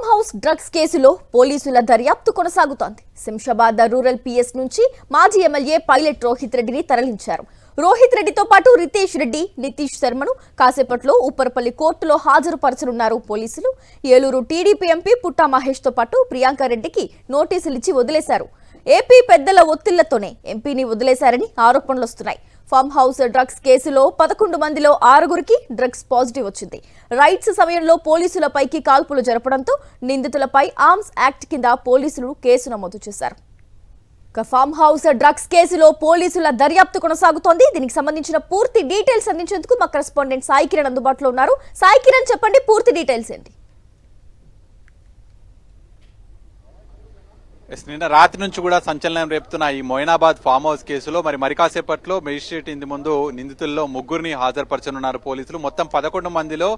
Farm house drugs కేసులో పోలీసుల దర్యాప్తు కొనసాగుతోంది. శంషాబాద్ రూరల్ పిఎస్ నుంచి మాజీ ఎమ్మెల్యే పైలట్ రోహిత్ రెడ్డిని తరలించారు. రోహిత్ రెడ్డితో పాటు రితేష్ రెడ్డి, నితీష్ శర్మను కాసేపట్లో ఉప్పరపల్లి కోర్టులో హాజరుపరచనున్నారు పోలీసులు. ఏలూరు టీడీపీ ఎంపీ పుట్టా మహేష్ తో పాటు ప్రియాంక రెడ్డికి నోటీసులు ఇచ్చి వదిలేశారు. ఏపీ పెద్దల ఒత్తిళ్లతోనే ఎంపీని వదిలేశారని ఆరోపణలు వస్తున్నాయి. ఫామ్ హౌస్ డ్రగ్స్ కేసులో 11 మందిలో 6గురికి డ్రగ్స్ పాజిటివ్ వచ్చింది. రైట్స్ సమయంలో పోలీసులపైకి కాల్పులు జరపడంతో నిందితులపై ఆర్మ్స్ యాక్ట్ కింద పోలీసులు కేసు నమోదు చేశారు. ఫామ్ హౌస్ డ్రగ్స్ కేసులో పోలీసుల దర్యాప్తు కొనసాగుతోంది. దీనికి సంబంధించిన పూర్తి డీటెయిల్స్ అందించేందుకు మా కరెస్పాండెంట్ సాయి కిరణ్ అందుబాటులో ఉన్నారు. సాయి కిరణ్, చెప్పండి, పూర్తి డీటెయిల్స్ ఏంటి? నిన్న రాత్రి నుంచి కూడా సంచలనం రేపుతున్న ఈ మొయినాబాద్ ఫామ్ హౌస్ కేసులో మరి కాసేపట్లో మెజిస్ట్రేట్ ఇంటి ముందు నిందితుల్లో 3గురిని హాజరుపరచనున్నారు పోలీసులు. మొత్తం 11 మందిలో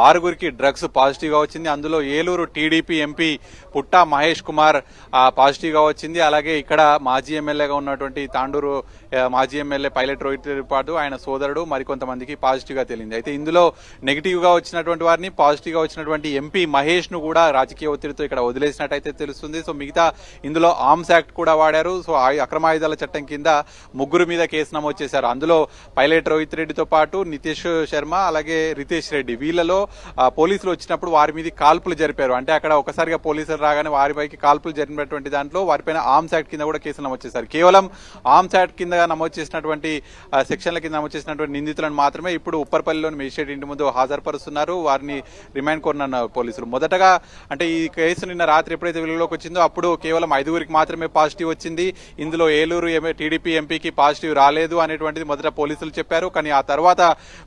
6గురికి డ్రగ్స్ పాజిటివ్ గా వచ్చింది. అందులో ఏలూరు టీడీపీ ఎంపీ పుట్టా మహేష్ కుమార్ పాజిటివ్ గా వచ్చింది. అలాగే ఇక్కడ మాజీ ఎమ్మెల్యేగా ఉన్నటువంటి తాండూరు మాజీ ఎమ్మెల్యే పైలట్ రోహిత్ రెడ్డి పాటు ఆయన సోదరుడు మరికొంతమందికి పాజిటివ్ గా తేలింది. అయితే ఇందులో నెగిటివ్ గా వచ్చినటువంటి వారిని, పాజిటివ్ గా వచ్చినటువంటి ఎంపీ మహేష్ ను కూడా రాజకీయ ఒత్తిడితో ఇక్కడ వదిలేసినట్టయితే తెలుస్తుంది. సో మిగతా ఇందులో ఆర్మ్స్ యాక్ట్ కూడా వాడారు. సో అక్రమాయుధాల చట్టం కింద 3గురి మీద కేసు నమోదు చేశారు. అందులో పైలట్ రోహిత్ రెడ్డితో పాటు నితీష్ శర్మ, అలాగే రితేష్ రెడ్డి, వీళ్ళలో పోలీసులు వచ్చినప్పుడు వారి మీద కాల్పులు జరిపారు. అంటే అక్కడ ఒకసారిగా పోలీసులు రాగానే వారిపైకి కాల్పులు జరిపినటువంటి దాంట్లో వారిపైన ఆర్మ్స్ యాక్ట్ కింద కూడా కేసులు నమోదు చేశారు. కేవలం ఆర్మ్స్ యాక్ట్ కింద నమోదు చేసినటువంటి సెక్షన్ల కింద నమోదు చేసినటువంటి నిందితులను మాత్రమే ఇప్పుడు ఉప్పర్పల్లిలోని మెజిస్ట్రేట్ ఇంటి ముందు హాజరుపరుస్తున్నారు. వారిని రిమాండ్ కోరనున్నారు పోలీసులు. మొదటగా అంటే ఈ కేసు నిన్న రాత్రి ఎప్పుడైతే వెలుగులోకి వచ్చిందో అప్పుడు కేవలం 5గురికి మాత్రమే పాజిటివ్ వచ్చింది. ఇందులో ఏలూరు టీడీపీ ఎంపీకి పాజిటివ్ రాలేదు అనేటువంటిది మొదట పోలీసులు చెప్పారు. కానీ ఆ తర్వాత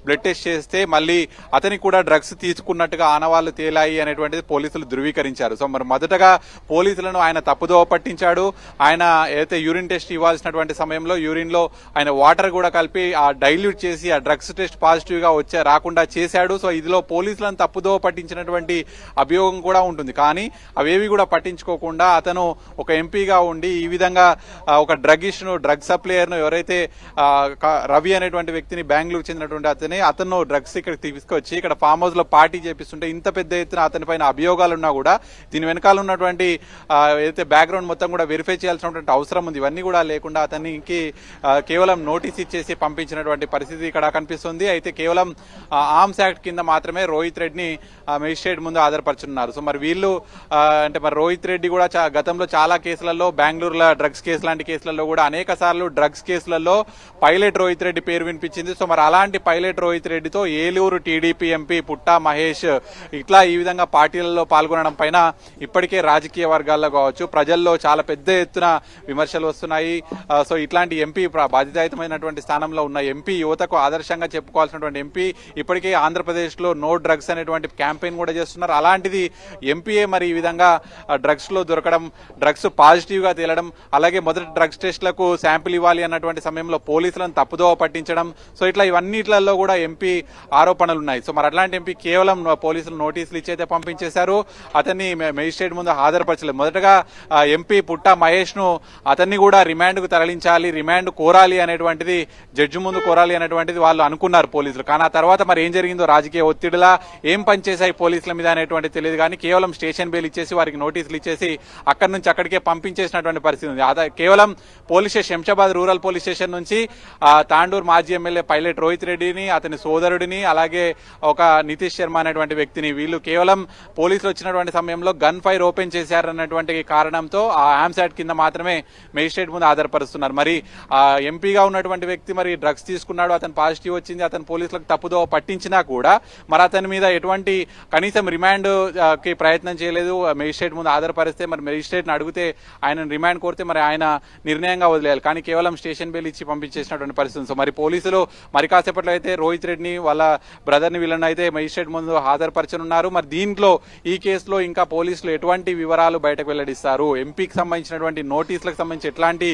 బ్లడ్ టెస్ట్ చేస్తే మళ్ళీ అతనికి కూడా డ్రగ్స్ తీసుకున్నట్టుగా ఆనవాళ్లు తేలాయి అనేటువంటిది పోలీసులు ధృవీకరించారు. సో మరి మొదటగా పోలీసులను ఆయన తప్పుదోవ పట్టించాడు. ఆయన ఏదైతే యూరిన్ టెస్ట్ ఇవ్వాల్సినటువంటి సమయంలో యూరిన్ లో ఆయన వాటర్ కూడా కలిపి ఆ డైల్యూట్ చేసి ఆ డ్రగ్స్ టెస్ట్ పాజిటివ్ గా రాకుండా చేశాడు. సో ఇదిలో పోలీసులను తప్పుదోవ పట్టించినటువంటి అభియోగం కూడా ఉంటుంది. కానీ అవేవి కూడా పట్టించుకోకుండా అతను ఒక ఎంపీగా ఉండి ఈ విధంగా ఒక డ్రగ్ సప్లయర్ ను ఎవరైతే రవి అనేటువంటి వ్యక్తిని బెంగళూరు చెందినటువంటి అతను డ్రగ్స్ ఇక్కడ తీసుకొచ్చి ఇక్కడ ఫామ్ హౌస్ లో పార్టీ చేపిస్తుంటే ఇంత పెద్ద ఎత్తున అతని పైన అభియోగాలు ఉన్నా కూడా దీని వెనకాల ఉన్నటువంటి ఏదైతే బ్యాక్గ్రౌండ్ మొత్తం కూడా వెరిఫై చేయాల్సినటువంటి అవసరం ఉంది. ఇవన్నీ కూడా లేకుండా అతనికి కేవలం నోటీస్ ఇచ్చేసి పంపించినటువంటి పరిస్థితి ఇక్కడ కనిపిస్తుంది. అయితే కేవలం ఆర్మ్స్ యాక్ట్ కింద మాత్రమే రోహిత్ రెడ్డిని మెజిస్ట్రేట్ ముందు ఆధారపరచున్నారు. సో మరి వీళ్ళు అంటే మరి రోహిత్ రెడ్డి కూడా గతంలో చాలా కేసులలో, బెంగళూరులో డ్రగ్స్ కేసు లాంటి కేసులలో కూడా అనేక సార్లు డ్రగ్స్ కేసులలో పైలట్ రోహిత్ రెడ్డి పేరు వినిపించింది. సో మరి అలాంటి పైలట్ రోహిత్ రెడ్డితో ఏలూరు టీడీపీ ఎంపీ పుట్టా మహేష్ ఇట్లా ఈ విధంగా పార్టీలలో పాల్గొనడం పైన ఇప్పటికే రాజకీయ వర్గాల్లో కావచ్చు ప్రజల్లో చాలా పెద్ద ఎత్తున విమర్శలు వస్తున్నాయి. సో ఇట్లాంటి ఎంపీ బాధ్యతాయుతమైనటువంటి స్థానంలో ఉన్న ఎంపీ, యువతకు ఆదర్శంగా చెప్పుకోవాల్సినటువంటి ఎంపీ ఇప్పటికే ఆంధ్రప్రదేశ్ లో నో డ్రగ్స్ అనేటువంటి క్యాంపెయిన్ కూడా చేస్తున్నారు. అలాంటిది ఎంపీఏ మరి ఈ విధంగా డ్రగ్స్ లో దొరకడం, డ్రగ్స్ పాజిటివ్ గా తేలడం, అలాగే మొదటి డ్రగ్స్ టెస్ట్లకు శాంపిల్ ఇవ్వాలి అన్నటువంటి సమయంలో పోలీసులను తప్పుదోవ పట్టించడం, సో ఇట్లా ఇవన్నిట్లలో కూడా ఎంపీ ఆరోపణలు ఉన్నాయి. సో మరి అట్లాంటి ఎంపీ కేవలం పోలీసులు నోటీసులు ఇచ్చైతే పంపించేశారు. అతన్ని మెజిస్ట్రేట్ ముందు హాజరుపరచలేదు. మొదటగా ఎంపీ పుట్టా మహేష్ ను అతన్ని కూడా రిమాండ్ కు తరలించాలి, రిమాండ్ కోరాలి అనేటువంటిది, జడ్జి ముందు కోరాలి అనేటువంటిది వాళ్ళు అనుకున్నారు పోలీసులు. కానీ ఆ తర్వాత మరి ఏం జరిగిందో రాజకీయ ఒత్తిడిలా ఏం పనిచేశాయి పోలీసుల మీద అనేటువంటి తెలియదు. కానీ కేవలం స్టేషన్ బెయిల్ ఇచ్చేసి వారికి నోటీసులు ఇచ్చేసి అక్కడి నుంచి అక్కడికే పంపించేసినటువంటి పరిస్థితి ఉంది. కేవలం police station, Shamshabad rural police station నుంచి తాండూరు మాజీ ఎమ్మెల్యే పైలట్ రోహిత్ రెడ్డిని, అతని సోదరుడిని, అలాగే ఒక నితీష్ శర్మ అనేటువంటి వ్యక్తిని వీళ్ళు కేవలం పోలీసులు వచ్చినటువంటి సమయంలో గన్ ఫైర్ ఓపెన్ చేశారన్నటువంటి కారణంతో ఆ ఆర్మ్స్ యాక్ట్ కింద మాత్రమే మెజిస్ట్రేట్ ముందు ఆధారపరుస్తున్నారు. మరి ఎంపీగా ఉన్నటువంటి వ్యక్తి మరి డ్రగ్స్ తీసుకున్నాడు, అతను పాజిటివ్ వచ్చింది, అతను పోలీసులకు తప్పుదోవ పట్టించినా కూడా మరి అతని మీద ఎటువంటి కనీసం రిమాండ్ కి ప్రయత్నం చేయలేదు. మెజిస్ట్రేట్ ముందు ఆధారపరిస్తే మరి మెజిస్ట్రేట్ ని అడిగితే ఆయన రిమాండ్ కోరితే మరి ఆయన నిర్ణయంగా వదిలేయాలి. కానీ కేవలం స్టేషన్ బెయిల్ ఇచ్చి పంపించేసినటువంటి పరిస్థితి. సో మరి పోలీసులు మరి కాసేపట్లో అయితే రోహిత్ రెడ్డిని, వాళ్ళ బ్రదర్ ని, వీళ్ళని అయితే మెజిస్ట్రేట్ ముందు హాజరుపరచనున్నారు. మరి దీంట్లో ఈ కేసులో ఇంకా పోలీసులు ఎటువంటి వివరాలు బయటకు వెల్లడిస్తారు, ఎంపీకి సంబంధించినటువంటి నోటీసులకు సంబంధించి ఎట్లాంటి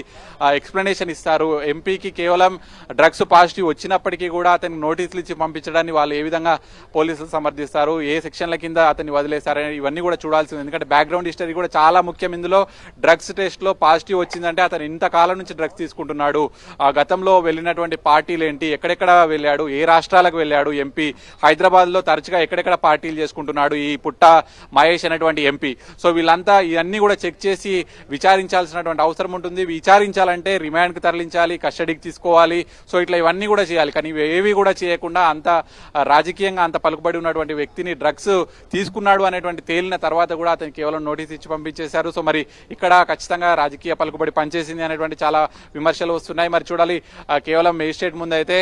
ఎక్స్ప్లెనేషన్ ఇస్తారు, ఎంపీకి కేవలం డ్రగ్స్ పాజిటివ్ వచ్చినప్పటికీ కూడా అతనికి నోటీసులు ఇచ్చి పంపించడాన్ని వాళ్ళు ఏ విధంగా పోలీసులు సమర్థిస్తారు, ఏ సెక్షన్ల కింద అతన్ని వదిలేశారని ఇవన్నీ కూడా చూడాల్సింది. ఎందుకంటే బ్యాక్గ్రౌండ్ హిస్టరీ కూడా చాలా ముఖ్యం ఇందులో. డ్రగ్స్ టెస్ట్లో పాజిటివ్ వచ్చిందంటే అతను ఇంతకాలం నుంచి డ్రగ్స్ తీసుకుంటున్నాడు, ఆ గతంలో వెళ్ళినటువంటి పార్టీలు ఏంటి, ఎక్కడెక్కడ వెళ్ళాడు, ఏ రాష్ట్రాలకు వెళ్ళాడు ఎంపీ, హైదరాబాద్లో తరచుగా ఎక్కడెక్కడ పార్టీలు చేసుకుంటున్నాడు ఈ పుట్ట మహేష్ అనేటువంటి ఎంపీ. సో వీళ్ళంతా ఇవన్నీ కూడా చెక్ చేసి విచారించాల్సినటువంటి అవసరం ఉంటుంది. విచారించాలంటే రిమాండ్కి తరలించాలి, కస్టడీకి తీసుకోవాలి. సో ఇట్లా ఇవన్నీ కూడా చేయాలి. కానీ ఏవి కూడా చేయకుండా అంత రాజకీయంగా అంత పలుకుబడి ఉన్నటువంటి వ్యక్తిని డ్రగ్స్ తీసుకున్నాడు అనేటువంటి తేలిన తర్వాత కూడా అతనికి కేవలం నోటీస్ ఇచ్చి పంపించేశారు. సో మరి ఇక్కడ ఖచ్చితంగా రాజకీయ పలుకుబడి పనిచేసింది అనేటువంటి చాలా విమర్శలు వస్తున్నాయి. మరి చూడాలి, కేవలం మేజిస్ట్రేట్ ముందు అయితే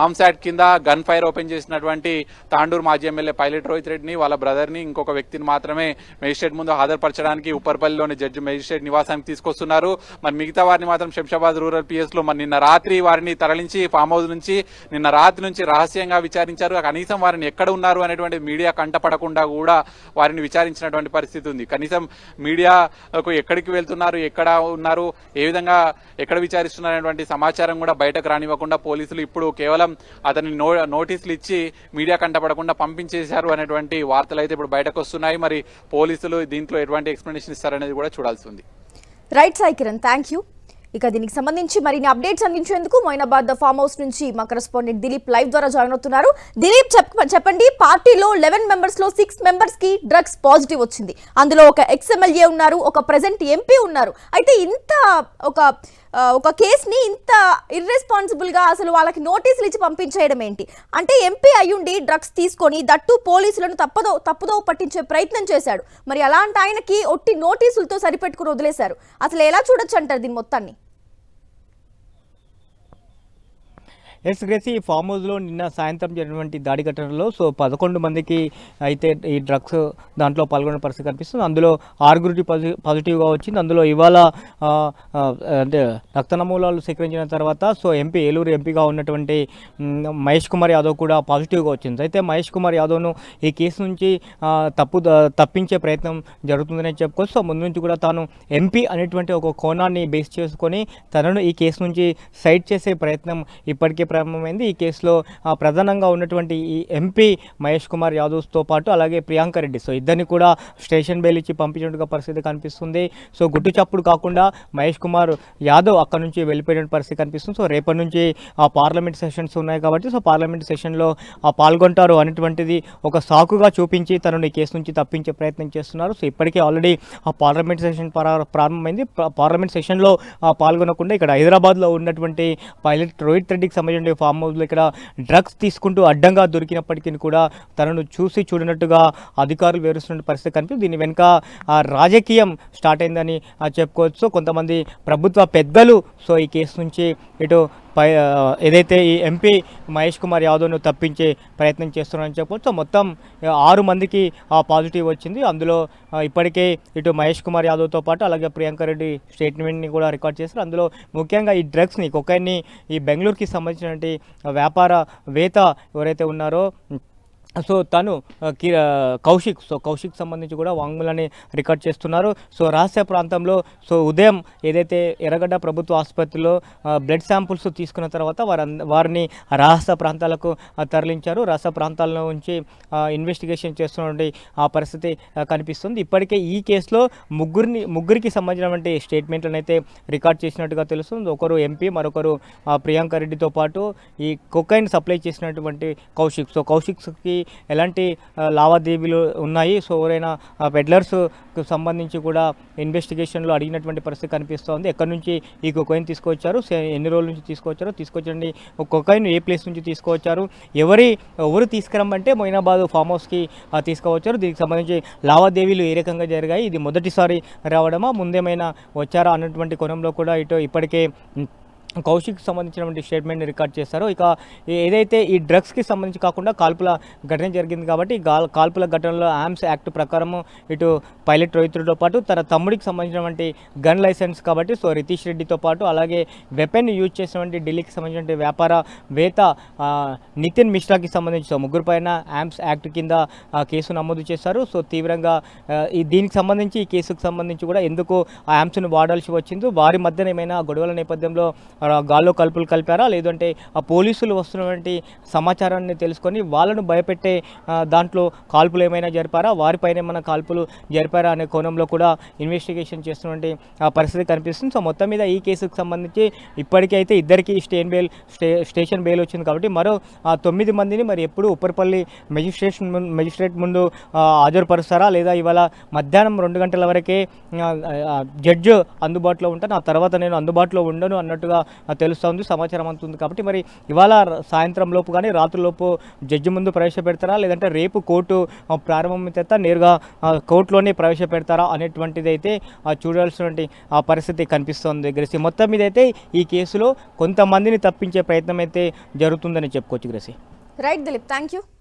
ఆర్మ్స్ యాక్ట్ కింద గన్ ఫైర్ ఓపెన్ చేసినటువంటి తాండూరు మాజీ ఎమ్మెల్యే పైలట్ రోహిత్ రెడ్డిని, వాళ్ళ బ్రదర్ని, ఇంకొక వ్యక్తిని మాత్రమే మేజిస్ట్రేట్ ముందు హాజరుపరచడానికి ఉప్పర్పల్లిలోని జడ్జి మేజిస్ట్రేట్ నివాసానికి తీసుకొస్తున్నారు. మరి మిగతా వారిని మాత్రం శంషాబాద్ రూరల్ పిఎస్ లో మరి నిన్న రాత్రి వారిని తరలించి ఫామ్ హౌస్ నుంచి నిన్న రాత్రి నుంచి రహస్యంగా విచారించారు. కనీసం వారిని ఎక్కడ ఉన్నారు అనేటువంటి మీడియా కంటపడకుండా కూడా వారిని విచారించినటువంటి పరిస్థితి ఉంది. కనీసం మీడియాకు ఎక్కడికి వెళ్తున్నారు, ఎక్కడ ఉన్నారు, ఏ విధంగా ఎక్కడ విచారిస్తున్నారు అనేటువంటి సమాచారం కూడా బయటకు రానివ్వకుండా పోలీసులు ఇప్పుడు కేవలం అతని నోటీసులు ఇచ్చి మీడియా కంటపడకుండా పంపించేశారు అనేటువంటి వార్తలు అయితే ఇప్పుడు బయటకు వస్తున్నాయి. మరి పోలీసులు దీంట్లో ఎటువంటి ఎక్స్ప్లెనేషన్ ఇస్తారనేది కూడా చూడాల్సి ఉంది. Right Sai Kiran, thank you. ఇక దీనికి సంబంధించి మరిన్ని అప్డేట్స్ అందించేందుకు మొయినాబాద్ ఫామ్ హౌస్ నుంచి మా కరెస్పాండెంట్ దిలీప్ లైవ్ ద్వారా జాయిన్ అవుతున్నారు. దిలీప్, చెప్పండి, పార్టీలో 11 మెంబర్స్ లో 6 మెంబర్స్ కి డ్రగ్స్ పాజిటివ్ వచ్చింది. అందులో ఒక ఎక్స్ఎమ్మెల్యే ఉన్నారు, ఒక ప్రెసెంట్ ఎంపీ ఉన్నారు. అయితే ఇంత ఒక కేసుని ఇంత ఇర్రెస్పాన్సిబుల్ గా అసలు వాళ్ళకి నోటీసులు ఇచ్చి పంపించేయడం ఏంటి? అంటే ఎంపీ అయ్యుండి డ్రగ్స్ తీసుకొని దట్టు పోలీసులను తప్పుదో పట్టించే ప్రయత్నం చేశాడు. మరి అలాంటి ఆయనకి ఒట్టి నోటీసులతో సరిపెట్టుకుని వదిలేశారు. అసలు ఎలా చూడొచ్చు అంటారు దీని మొత్తాన్ని? ఎస్ గ్రేసి, ఈ ఫామ్ హౌస్లో నిన్న సాయంత్రం జరిగినటువంటి దాడి ఘటనలో 11 మందికి అయితే ఈ డ్రగ్స్ దాంట్లో పాల్గొనే పరిస్థితి కనిపిస్తుంది. అందులో 6 పాజిటివ్గా వచ్చింది. అందులో ఇవాళ అంటే రక్త నమూనాలు సేకరించిన తర్వాత ఎంపీ ఏలూరు ఎంపీగా ఉన్నటువంటి మహేష్ కుమార్ యాదవ్ కూడా పాజిటివ్గా వచ్చింది. అయితే మహేష్ కుమార్ యాదవ్ను ఈ కేసు నుంచి తప్పించే ప్రయత్నం జరుగుతుందని చెప్పుకోవచ్చు. ముందు నుంచి కూడా తాను ఎంపీ అనేటువంటి ఒక కోణాన్ని బేస్ చేసుకొని తనను ఈ కేసు నుంచి సైడ్ చేసే ప్రయత్నం ఇప్పటికే ప్రారంభమైంది. ఈ కేసులో ప్రధానంగా ఉన్నటువంటి ఈ ఎంపీ మహేష్ కుమార్ యాదవ్తో పాటు అలాగే ప్రియాంక రెడ్డి ఇద్దరిని కూడా స్టేషన్ బెయిల్ ఇచ్చి పంపించినట్టుగా పరిస్థితి కనిపిస్తుంది. గుట్టు చప్పుడు కాకుండా మహేష్ కుమార్ యాదవ్ అక్కడ నుంచి వెళ్ళిపోయిన పరిస్థితి కనిపిస్తుంది. రేపటి నుంచి పార్లమెంట్ సెషన్స్ ఉన్నాయి కాబట్టి పార్లమెంట్ సెషన్లో పాల్గొంటారు అనేటువంటిది ఒక సాకుగా చూపించి తనను ఈ కేసు నుంచి తప్పించే ప్రయత్నం చేస్తున్నారు. ఇప్పటికే ఆల్రెడీ పార్లమెంట్ సెషన్ ప్రారంభమైంది. పార్లమెంట్ సెషన్లో పాల్గొనకుండా ఇక్కడ హైదరాబాద్లో ఉన్నటువంటి పైలట్ రోహిత్ రెడ్డికి సంబంధించిన ఫామ్ హౌస్లో ఇక్కడ డ్రగ్స్ తీసుకుంటూ అడ్డంగా దొరికినప్పటికీ కూడా తనను చూసి చూడనట్టుగా అధికారులు వివరిస్తున్న పరిస్థితి కనిపిస్తుంది. దీని వెనుక రాజకీయం స్టార్ట్ అయిందని చెప్పుకోవచ్చు. కొంతమంది ప్రభుత్వ పెద్దలు ఈ కేసు నుంచి ఇటు ఏదైతే ఈ ఎంపీ మహేష్ కుమార్ యాదవ్ను తప్పించే ప్రయత్నం చేస్తున్నారని చెప్పవచ్చు. మొత్తం 6 మందికి పాజిటివ్ వచ్చింది. అందులో ఇప్పటికే ఇటు మహేష్ కుమార్ యాదవ్తో పాటు అలాగే ప్రియాంక రెడ్డి స్టేట్మెంట్ని కూడా రికార్డ్ చేశారు. అందులో ముఖ్యంగా ఈ డ్రగ్స్ని కొకైన్ని ఈ బెంగళూరుకి సంబంధించినటువంటి వ్యాపారవేత్త ఎవరైతే ఉన్నారో తను కౌశిక్ సంబంధించి కూడా వాంగ్మూలాన్ని రికార్డ్ చేస్తున్నారు. రహస్య ప్రాంతంలో ఉదయం ఏదైతే ఎర్రగడ్డ ప్రభుత్వ ఆసుపత్రిలో బ్లడ్ శాంపుల్స్ తీసుకున్న తర్వాత వారిని రహస్య ప్రాంతాలకు తరలించారు. రహస్య ప్రాంతాల నుంచి ఇన్వెస్టిగేషన్ చేస్తున్నటువంటి ఆ పరిస్థితి కనిపిస్తుంది. ఇప్పటికే ఈ కేసులో ముగ్గురికి సంబంధించినటువంటి స్టేట్మెంట్లను అయితే రికార్డ్ చేసినట్టుగా తెలుస్తుంది. ఒకరు ఎంపీ, మరొకరు ప్రియాంక రెడ్డితో పాటు ఈ కొకైన్ సప్లై చేసినటువంటి కౌశిక్కి ఎలాంటి లావాదేవీలు ఉన్నాయి, ఎవరైనా పెడ్లర్స్కు సంబంధించి కూడా ఇన్వెస్టిగేషన్లో అడిగినటువంటి పరిస్థితి కనిపిస్తోంది. ఎక్కడి నుంచి ఈ కొకైన్ తీసుకొచ్చారు, ఎన్ని రోజుల నుంచి తీసుకొచ్చండి, కొకైన్ ఏ ప్లేస్ నుంచి తీసుకువచ్చారు, ఎవరు తీసుకురమ్మంటే మొయినాబాద్ ఫామ్ హౌస్కి తీసుకువచ్చారు, దీనికి సంబంధించి లావాదేవీలు ఏ రకంగా జరిగాయి, ఇది మొదటిసారి రావడమా, ముందేమైనా వచ్చారా అన్నటువంటి కోణంలో కూడా ఇప్పటికే కౌశిక్ సంబంధించినటువంటి స్టేట్మెంట్ని రికార్డ్ చేశారు. ఇక ఏదైతే ఈ డ్రగ్స్కి సంబంధించి కాకుండా కాల్పుల ఘటన జరిగింది కాబట్టి కాల్పుల ఘటనలో ఆర్మ్స్ యాక్ట్ ప్రకారం ఇటు పైలట్ రోహిత్తో పాటు తన తమ్ముడికి సంబంధించినటువంటి గన్ లైసెన్స్ కాబట్టి రితీష్ రెడ్డితో పాటు అలాగే వెపన్ యూజ్ చేసినటువంటి ఢిల్లీకి సంబంధించిన వ్యాపారవేత్త నితిన్ మిశ్రాకి సంబంధించి ముగ్గురు పైన ఆర్మ్స్ యాక్ట్ కింద కేసు నమోదు చేశారు. తీవ్రంగా దీనికి సంబంధించి ఈ కేసుకు సంబంధించి కూడా ఎందుకు ఆ ఆర్మ్స్ను వాడాల్సి వచ్చిందో, వారి మధ్యన ఏమైనా గొడవల నేపథ్యంలో గాల్లో కలుపులు కలిపారా, లేదంటే ఆ పోలీసులు వస్తున్నటువంటి సమాచారాన్ని తెలుసుకొని వాళ్ళను భయపెట్టే దాంట్లో కాల్పులు ఏమైనా జరిపారా, వారిపైన ఏమైనా కాల్పులు జరిపారా అనే కోణంలో కూడా ఇన్వెస్టిగేషన్ చేస్తున్నటువంటి పరిస్థితి కనిపిస్తుంది. సో మొత్తం మీద ఈ కేసుకు సంబంధించి ఇప్పటికైతే ఇద్దరికి స్టేషన్ బెయిల్ వచ్చింది కాబట్టి మరో 9 మందిని మరి ఎప్పుడు ఉప్పర్పల్లి మెజిస్ట్రేట్ ముందు హాజరుపరుస్తారా, లేదా ఇవాళ మధ్యాహ్నం 2 గంటల వరకే జడ్జి అందుబాటులో ఉంటాను, ఆ తర్వాత నేను అందుబాటులో ఉండను అన్నట్టుగా తెలుస్తోంది, సమాచారం అందుతుంది. కాబట్టి మరి ఇవాళ సాయంత్రం లోపు కానీ రాత్రిలోపు జడ్జి ముందు ప్రవేశపెడతారా, లేదంటే రేపు కోర్టు ప్రారంభమైతే నేరుగా కోర్టులోనే ప్రవేశపెడతారా అనేటువంటిది అయితే చూడాల్సినటువంటి పరిస్థితి కనిపిస్తోంది. గ్రేసి మొత్తం మీద అయితే ఈ కేసులో కొంతమందిని తప్పించే ప్రయత్నం అయితే జరుగుతుందని చెప్పుకోవచ్చు. Gracy right Dilip, thank you.